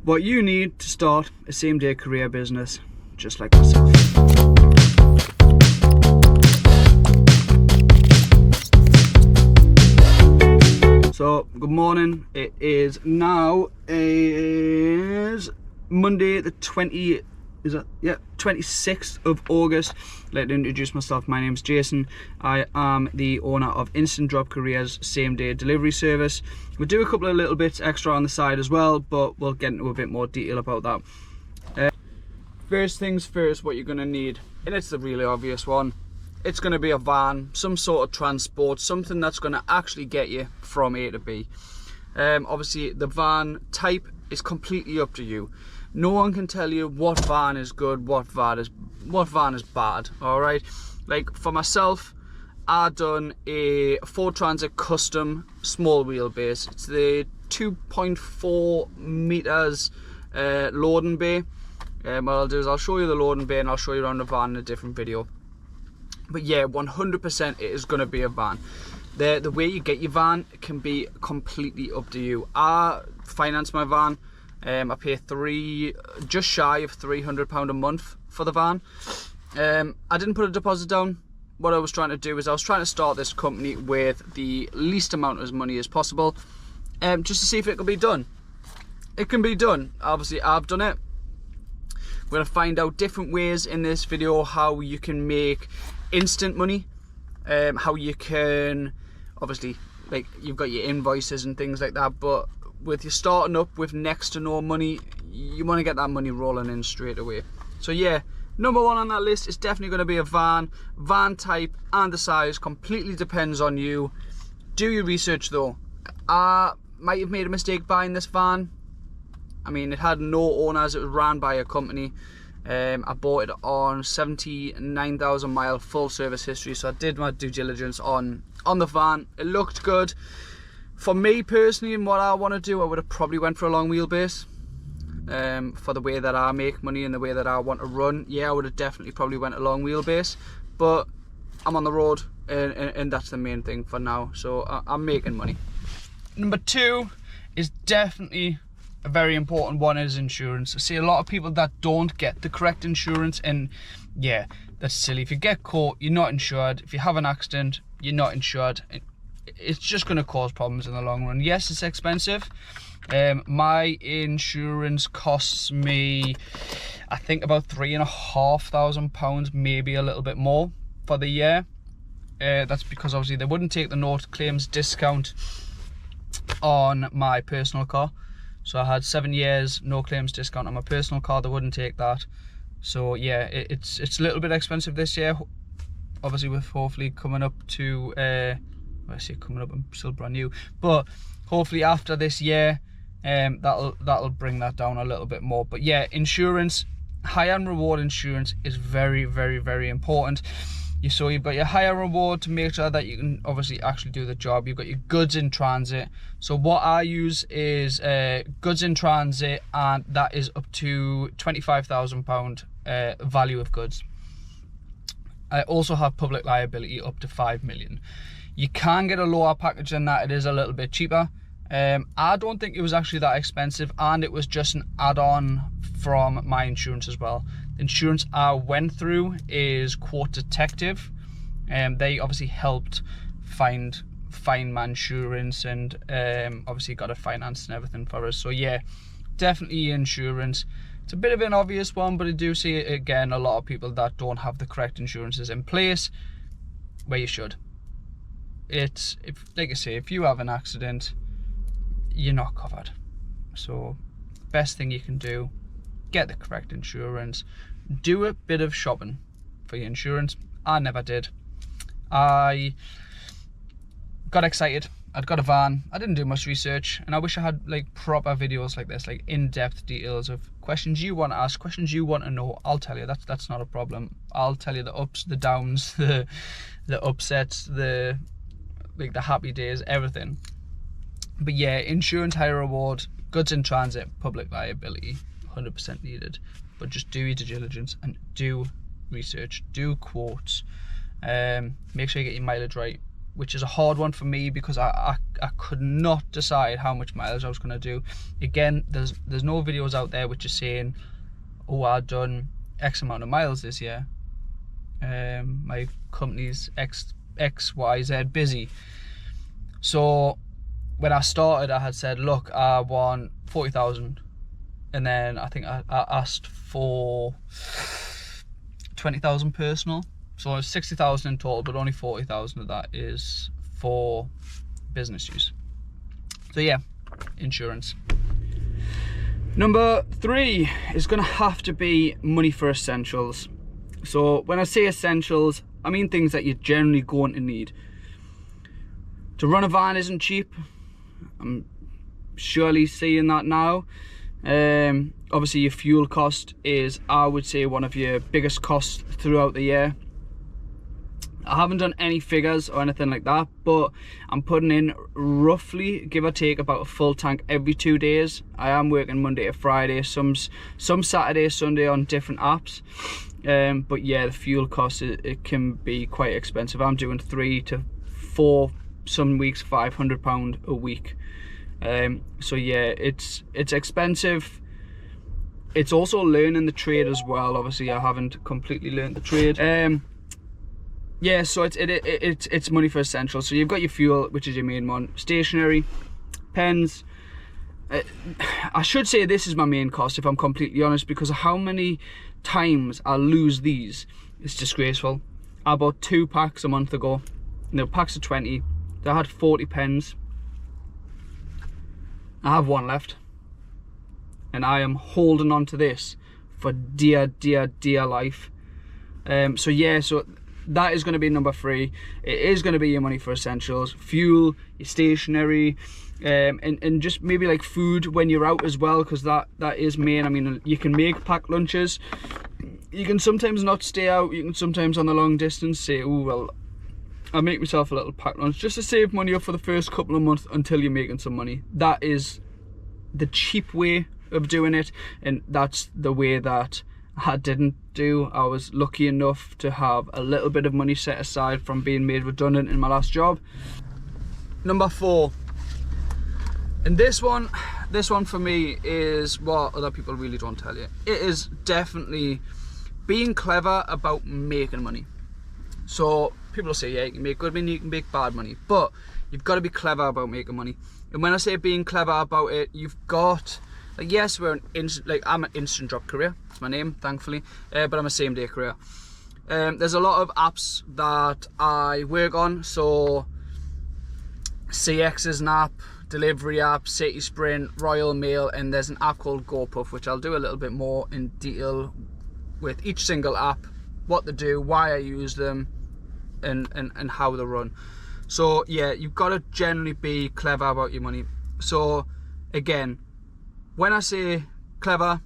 what you need to start a same-day career business, just like myself. So, good morning. It is now Monday the 26th of August. I'd like to introduce myself. My name's Jason. I am the owner of Instant Drop Courier's same-day delivery service. We do a couple of little bits extra on the side as well, but we'll get into a bit more detail about that. First things first, what you're going to need, and it's the really obvious one, it's going to be a van, some sort of transport, something that's going to actually get you from A to B. Obviously, the van type is completely up to you. No one can tell you what van is good, what van is bad. All right, like for myself, I done a Ford Transit Custom small wheelbase. It's the 2.4 meters loading bay. What I'll do is I'll show you the loading bay and I'll show you around the van in a different video. But yeah, 100% it is going to be a van. The way you get your van can be completely up to you. I finance my van. I pay just shy of £300 a month for the van. I didn't put a deposit down. What I was trying to do is I was trying to start this company with the least amount of money as possible, just to see if it could be done. It can be done. Obviously, I've done it. We're going to find out different ways in this video how you can make instant money, how you can, obviously, like you've got your invoices and things like that, but with you starting up with next to no money, you want to get that money rolling in straight away. So yeah, number one on that list is definitely going to be a van. Van type and the size completely depends on you. Do your research though. I might have made a mistake buying this van. I mean, it had no owners, it was ran by a company. I bought it on 79,000 mile full service history, so I did my due diligence on the van. It looked good. For me personally, and what I want to do, I would have probably went for a long wheelbase. For the way that I make money and the way that I want to run, yeah, I would have definitely probably went a long wheelbase. But I'm on the road, and that's the main thing for now. So I'm making money. Number two is definitely a very important one, is insurance. I see a lot of people that don't get the correct insurance, and yeah, that's silly. If you get caught, you're not insured. If you have an accident, you're not insured. It's just going to cause problems in the long run. Yes, it's expensive. My insurance costs me, I think, about £3,500, maybe a little bit more for the year. That's because obviously they wouldn't take the no claims discount on my personal car. So I had 7 years no claims discount on my personal car. They wouldn't take that. So yeah, it's a little bit expensive this year. Obviously, with hopefully coming up to I say coming up, I'm still brand new, but hopefully after this year, that'll bring that down a little bit more. But yeah, insurance, hire and reward insurance is very, very, very important. So you've got your hire reward to make sure that you can obviously actually do the job. You've got your goods in transit. So what I use is goods in transit, and that is up to £25,000 value of goods. I also have public liability up to 5 million. You can get a lower package than that. It is a little bit cheaper. I don't think it was actually that expensive, and it was just an add-on from my insurance as well. The insurance I went through is Quote Detective, and they obviously helped find my insurance, and obviously got it financed and everything for us. So yeah, definitely insurance. It's a bit of an obvious one, but I do see again a lot of people that don't have the correct insurances in place where you should. Like I say, if you have an accident, you're not covered. So best thing you can do, get the correct insurance. Do a bit of shopping for your insurance. I never did. I got excited. I'd got a van. I didn't do much research, and I wish I had like proper videos like this, like in-depth details of questions you want to ask, questions you want to know. I'll tell you, that's not a problem. I'll tell you the ups, the downs, the upsets, the happy days, everything. But yeah, insurance, hire reward, goods in transit, public liability, 100% needed. But just do your due diligence and do research, do quotes, make sure you get your mileage right. which is a hard one for me because I could not decide how much mileage I was going to do. Again, there's no videos out there which is saying, oh, I've done X amount of miles this year. My company's XYZ busy. So when I started, I had said, look, I want 40,000, and then I think I asked for 20,000 personal, so it's 60,000 in total, but only 40,000 of that is for business use. So yeah, insurance. Number 3 is going to have to be money for essentials. So when I say essentials, I mean things that you're generally going to need. To run a van isn't cheap. I'm surely seeing that now. Obviously your fuel cost is, I would say, one of your biggest costs throughout the year. I haven't done any figures or anything like that, but I'm putting in roughly, give or take, about a full tank every 2 days. I am working Monday to Friday, some Saturday, Sunday on different apps. But yeah, the fuel cost, it can be quite expensive. I'm doing 3 to 4, some weeks £500 a week. So yeah, it's expensive. It's also learning the trade as well. Obviously I haven't completely learned the trade. Yeah, so it's money for essentials. So you've got your fuel, which is your main one, stationery, pens. I should say this is my main cost, if I'm completely honest, because of how many times I lose these. It's disgraceful. I bought 2 packs a month ago. No, packs of 20. I had 40 pens. I have 1 left, and I am holding on to this for dear life. So yeah, so that is going to be number 3. It is going to be your money for essentials, fuel, your stationery, and just maybe like food when you're out as well, because that is main. I mean, you can make packed lunches. You can sometimes not stay out. You can sometimes on the long distance say, oh well, I make myself a little packed lunch just to save money up for the first couple of months until you're making some money. That is the cheap way of doing it, and that's the way that I didn't do. I was lucky enough to have a little bit of money set aside from being made redundant in my last job. Number 4, and this one for me is what other people really don't tell you. It is definitely being clever about making money. So people say, yeah, you can make good money, you can make bad money, but you've got to be clever about making money. And when I say being clever about it, you've got, like, yes, I'm an instant drop courier. It's my name, thankfully, but I'm a same day courier. There's a lot of apps that I work on. So CX is an app, delivery app, City Sprint, Royal Mail, and there's an app called GoPuff, which I'll do a little bit more in detail with each single app, what they do, why I use them, and how they run. So yeah, you've got to generally be clever about your money. So again, when I say clever,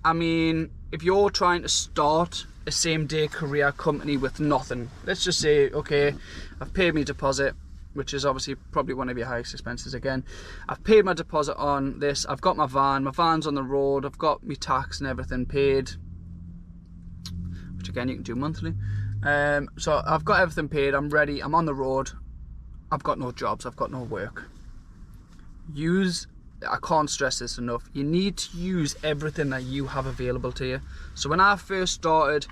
I mean if you're trying to start a same day courier company with nothing, let's just say, okay, I've paid my deposit, which is obviously probably one of your highest expenses. Again, I've paid my deposit on this, I've got my van's on the road, I've got my tax and everything paid, which again you can do monthly. So I've got everything paid, I'm ready, I'm on the road, I've got no jobs, I've got no work. I can't stress this enough, you need to use everything that you have available to you. So when I first started,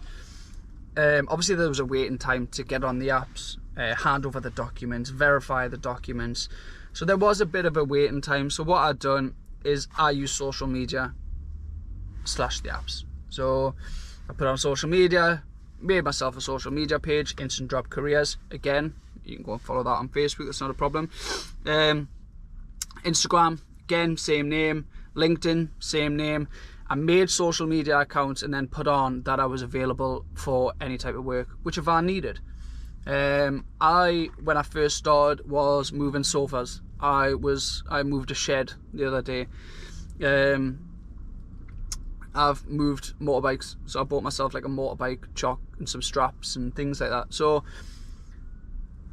obviously there was a waiting time to get on the apps, hand over the documents, verify the documents. So there was a bit of a waiting time. So what I've done is I use social media / the apps. So I put on social media, made myself a social media page, Instant Drop Couriers. Again, you can go and follow that on Facebook, that's not a problem. Instagram, again, same name. LinkedIn, same name. I made social media accounts and then put on that I was available for any type of work, whichever I needed. When I first started, was moving sofas. I moved a shed the other day. I've moved motorbikes, so I bought myself like a motorbike chock and some straps and things like that. So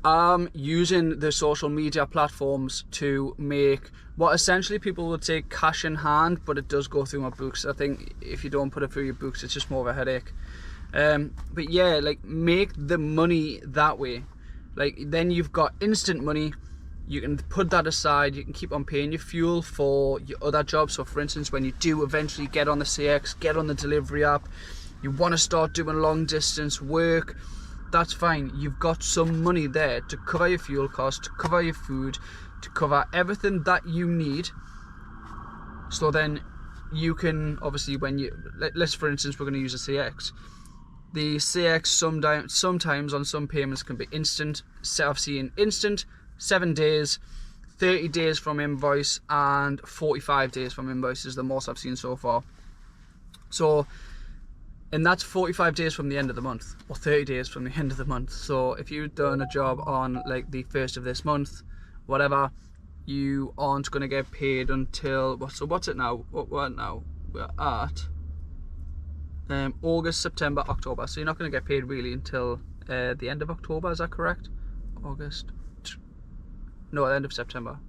I'm using the social media platforms to make what essentially people would say cash in hand, but it does go through my books. I think if you don't put it through your books, it's just more of a headache. But yeah, like, make the money that way. Like, then you've got instant money. You can put that aside. You can keep on paying your fuel for your other jobs. So for instance, when you do eventually get on the CX, get on the delivery app, you want to start doing long distance work, that's fine. You've got some money there to cover your fuel costs, to cover your food, to cover everything that you need. So then you can, obviously, when you, let's for instance, we're going to use a CX. The CX sometimes on some payments can be instant. I've seen instant, 7 days, 30 days from invoice, and 45 days from invoice is the most I've seen so far. So, and that's 45 days from the end of the month, or 30 days from the end of the month. So if you've done a job on like the 1st of this month, whatever, you aren't going to get paid until, so what's it now? What now? We're at August, September, October. So you're not going to get paid really until the end of October, is that correct? August? No, the end of September.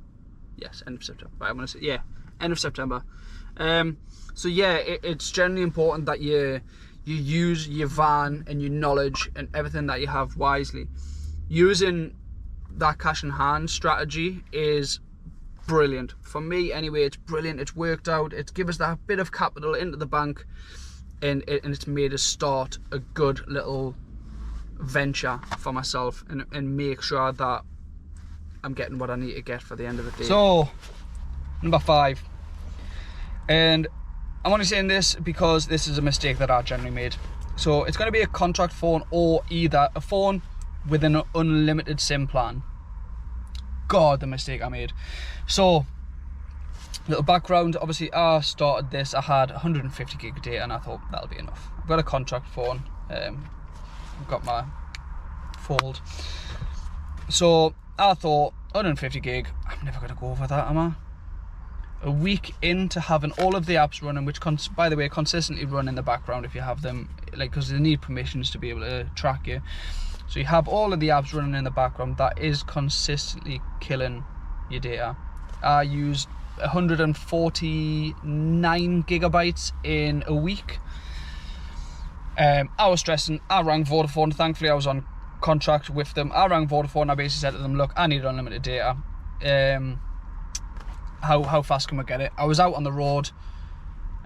Yes, end of September. Right, I'm going to say, yeah, end of September. So yeah, it's generally important that you use your van and your knowledge and everything that you have wisely. Using that cash in hand strategy is brilliant. For me anyway, it's brilliant. It's worked out. It's given us that bit of capital into the bank, and it's made us start a good little venture for myself and make sure that I'm getting what I need to get for the end of the day. So, number 5. And I'm only saying this because this is a mistake that I generally made. So it's going to be a contract phone, or either a phone with an unlimited SIM plan. God, the mistake I made. So, little background, obviously I started this, I had 150 gig of data and I thought that'll be enough. I've got a contract phone, I've got my Fold. So I thought 150 gig, I'm never going to go over that, am I? A week into having all of the apps running, which by the way consistently run in the background if you have them, like, because they need permissions to be able to track you. So you have all of the apps running in the background, that is consistently killing your data. I used 149 gigabytes in a week. I was stressing. I rang Vodafone. Thankfully I was on contract with them. I rang Vodafone. I basically said to them, look, I need unlimited data. How fast can we get it? I was out on the road.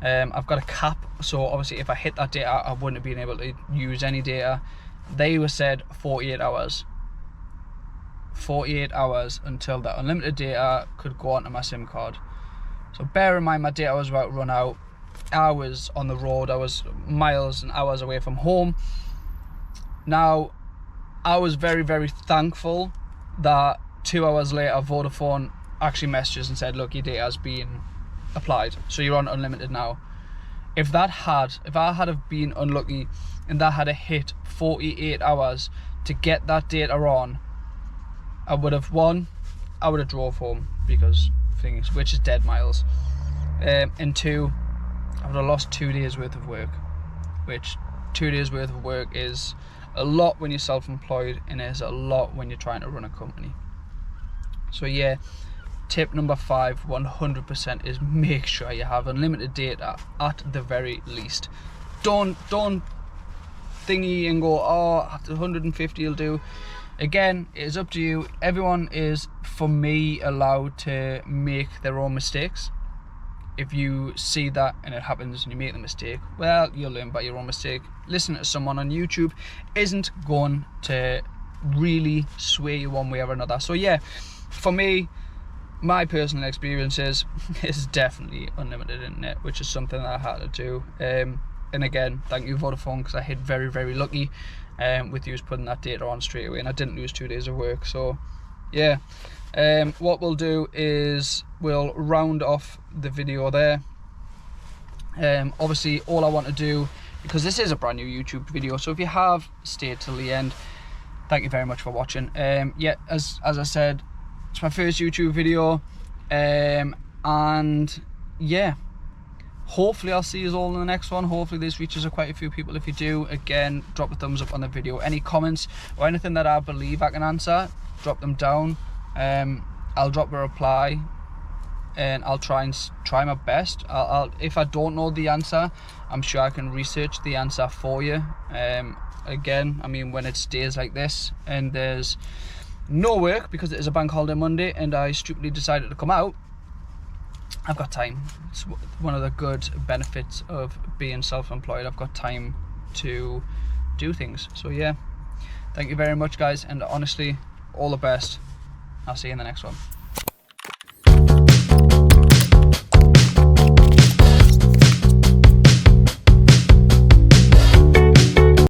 I've got a cap, so obviously if I hit that data I wouldn't have been able to use any data. They were said 48 hours. 48 hours until that unlimited data could go onto my SIM card. So bear in mind my data was about to run out. I was on the road. I was miles and hours away from home. Now I was very, very thankful that 2 hours later Vodafone actually messaged us and said, look, your data has been applied, so you're on unlimited now. If I had have been unlucky and that had hit 48 hours to get that data on, I would have drove home, because things, which is dead miles, and 2, I would have lost 2 days worth of work, which 2 days worth of work is a lot when you're self-employed, and is a lot when you're trying to run a company. So yeah, tip number 5, 100%, is make sure you have unlimited data at the very least. Don't thingy and go, oh, 150 will do. Again, it is up to you. Everyone is, for me, allowed to make their own mistakes. If you see that and it happens and you make the mistake, well, you'll learn by your own mistake. Listening to someone on YouTube isn't going to really sway you one way or another. So yeah, for me, my personal experience is definitely unlimited internet, which is something that I had to do. And again, thank you Vodafone, because I hit very, very lucky with you putting that data on straight away, and I didn't lose 2 days of work. So yeah, what we'll do is we'll round off the video there. Obviously all I want to do, because this is a brand new YouTube video, so if you have stayed till the end, thank you very much for watching. Yeah, as I said, it's my first YouTube video, and yeah, hopefully I'll see you all in the next one. Hopefully this reaches quite a few people. If you do, again, drop a thumbs up on the video. Any comments or anything that I believe I can answer, drop them down. I'll drop a reply and I'll try my best. I'll if I don't know the answer, I'm sure I can research the answer for you. Again, I mean, when it's days like this and there's no work because it is a bank holiday Monday and I stupidly decided to come out, I've got time. It's one of the good benefits of being self-employed. I've got time to do things. So yeah, thank you very much, guys, and honestly, all the best. I'll see you in the next one.